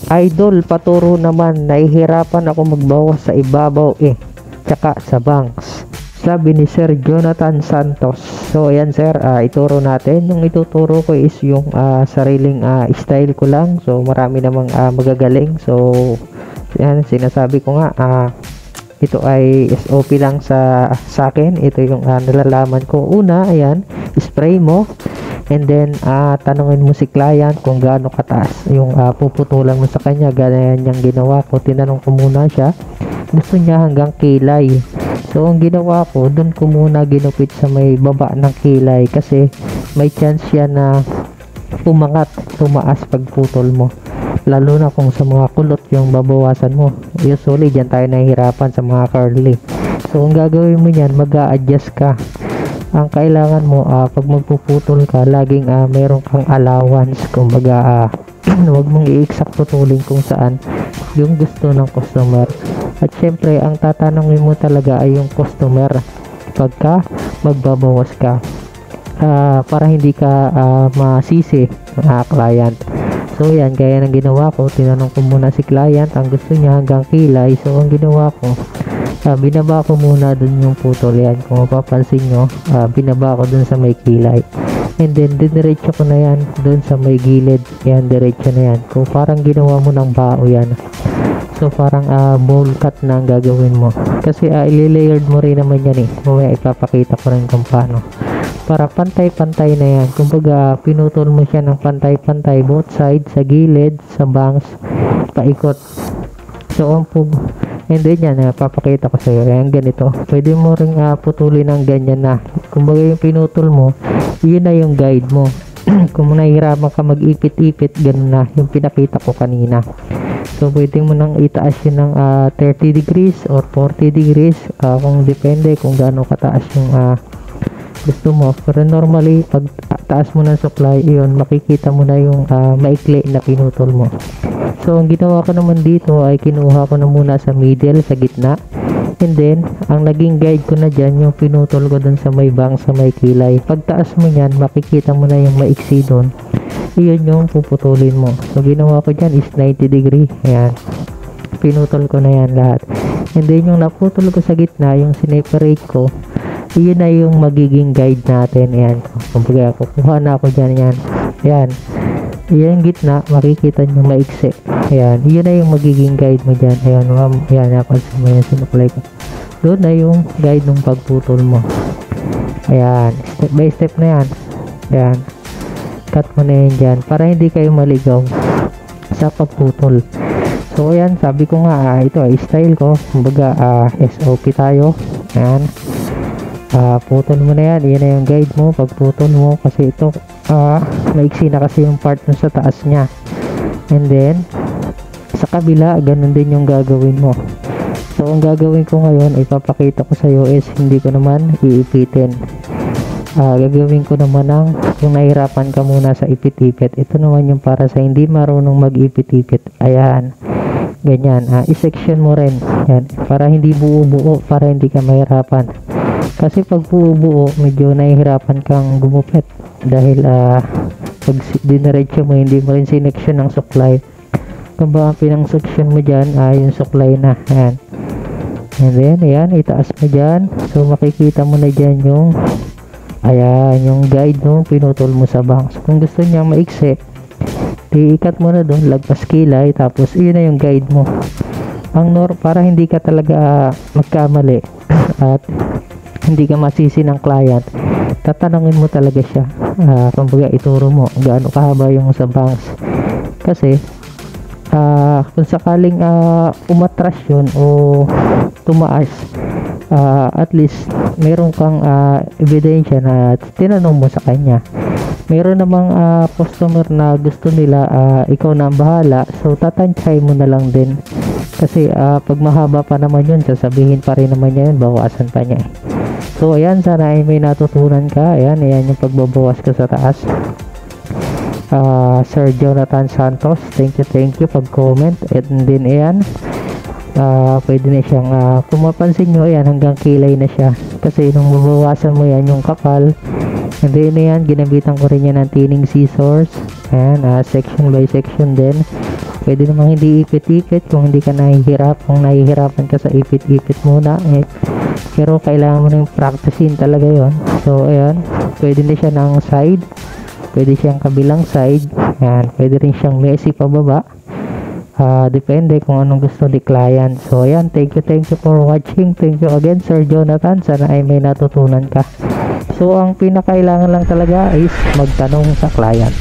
Idol, paturo naman. Nahihirapan ako magbawas sa ibabaw tsaka sa bangs. Sabi ni Sir Jonathan Santos. So ayan sir, ituro natin. Yung ituturo ko is yung sariling style ko lang. So marami namang magagaling. So yan, sinasabi ko nga, ito ay SOP lang sa akin. Ito yung nalalaman ko. Una, ayan, spray mo. And then, tanungin mo si client kung gaano kataas yung puputulan mo sa kanya. Ganyan yung ginawa ko. Tinanong ko muna siya. Gusto niya hanggang kilay. So, ang ginawa ko, dun ko muna ginupit sa may baba ng kilay. Kasi, may chance siya na tumaas pagputol mo. Lalo na kung sa mga kulot yung babawasan mo. Usually, dyan tayo nahihirapan sa mga curly. So, ang gagawin mo yan, mag-a-adjust ka. Ang kailangan mo, pag magpuputol ka, laging meron kang allowance. Kumbaga, huwag mong i-exact putulin kung saan yung gusto ng customer. At syempre, ang tatanungin mo talaga ay yung customer pagka magbabawas ka. Para hindi ka masisi ng client. So yan, gaya ng ginawa ko, tinanong ko muna si client, ang gusto niya hanggang kilay. So ang ginawa ko, binaba ko muna dun yung putol. Yan, kung mapapansin nyo, binaba ko dun sa may kilay. And then diniretso ko na yan dun sa may gilid. Yan, diretso na yan. Kung parang ginawa mo ng bao yan. So parang bowl cut na ang gagawin mo. Kasi ililayered mo rin naman yan Mamaya ipapakita ko rin kung paano. Para pantay-pantay na yan. Kumbaga, pinutol mo siya ng pantay-pantay both sides, sa gilid, sa bangs, paikot. So, and then yan, papakita ko sa iyo. Ayan, ganito. Pwede mo ring putulin ng ganyan na. Kumbaga, yung pinutol mo, yun na yung guide mo. Kung nahihirapan ka mag-ipit-ipit, ganun na. Yung pinakita ko kanina. So, pwede mo nang itaas yun ng 30 degrees or 40 degrees. Kung depende kung gaano kataas yung gusto mo. Pero normally, pag taas mo ng supply, yun, makikita mo na yung maikli na pinutol mo. So, ang ginawa ko naman dito ay kinuha ko na muna sa middle, sa gitna. And then, ang naging guide ko na dyan, yung pinutol ko dun sa may bang, sa may kilay. Pag taas mo yan, makikita mo na yung maiksi dun. Iyon yung puputulin mo. So, ginawa ko dyan is 90 degree. Ayan. Pinutol ko na yan lahat. And then, yung naputol ko sa gitna, yung sineparate ko, iyon na yung magiging guide natin. Ayan. Kumbaga, kukuha na ako dyan. Ayan. Ayan. Yan gitna, makikita nyo maiksi. Ayan. Iyon na yung magiging guide mo dyan. Ayan. Ayan. Napansin mo yan. Sinukulay ko. Doon na yung guide ng pagputol mo. Ayan. Step by step na yan. Ayan. Cut mo na yan dyan. Para hindi kayo maligaw sa pagputol. So, ayan. Sabi ko nga, ito ay style ko. Kumbaga, SOP tayo. Ayan. Putol mo na yan. Yan na yung guide mo pagputol mo, kasi ito maiksi na kasi yung part sa taas nya. And then sa kabila, ganun din yung gagawin mo. So ang gagawin ko ngayon, ipapakita ko sa iyo is hindi ko naman iipitin. Gagawin ko naman ng kung nahirapan ka muna sa ipit-ipit, ito naman yung para sa hindi marunong mag-ipit-ipit. Ayan, ganyan. I-section mo rin yan, para hindi buo-buo, para hindi ka mahirapan. Kasi pag buo-buo, medyo nahihirapan kang gumupit dahil pag diniretso mo, hindi mo rin sinection ng supply. Kung ba pinang-section mo dyan, yung supply na. Ayan. And then, ayan, itaas mo dyan. So, makikita mo na dyan yung ayan, yung guide no, pinutol mo sa bangs. Kung gusto niya maiksi, iikat mo na doon, lagpas kilay, tapos yun na yung guide mo. Para hindi ka talaga magkamali at hindi ka masisi ng client, tatanungin mo talaga siya. Kumbaga ituro mo gaano kahaba yung sa bangs. Kasi kung sakaling umatras yun o tumaas, at least meron kang ebidensya na tinanong mo sa kanya. Meron namang customer na gusto nila ikaw na ang bahala, so tatansay mo na lang din. Kasi pag mahaba pa naman yun, sasabihin pa rin naman niya yun, bawasan pa niya. So ayan, sana ay may natutunan ka. Ayan yung pagbabawas ko sa taas. Sir Jonathan Santos, thank you pag-comment. And then ayan, pwede na siyang kung mapansin nyo, ayan, hanggang kilay na siya. Kasi nung mabawasan mo yan yung kapal, and then ayan, ginabitan ko rin yan ng tining scissors. Ayan, section by section din. Pwede namang hindi ipit-ipit kung hindi ka nahihirapan ka sa ipit-ipit muna pero kailangan mo nang practicein talaga yon. So ayan, pwede na siya ng side, pwede siyang kabilang side, yan, pwede rin siyang messy pababa. Depende kung anong gusto ni client. So ayan, thank you for watching. Thank you again Sir Jonathan, sana ay may natutunan ka. So ang pinakailangan lang talaga is magtanong sa client.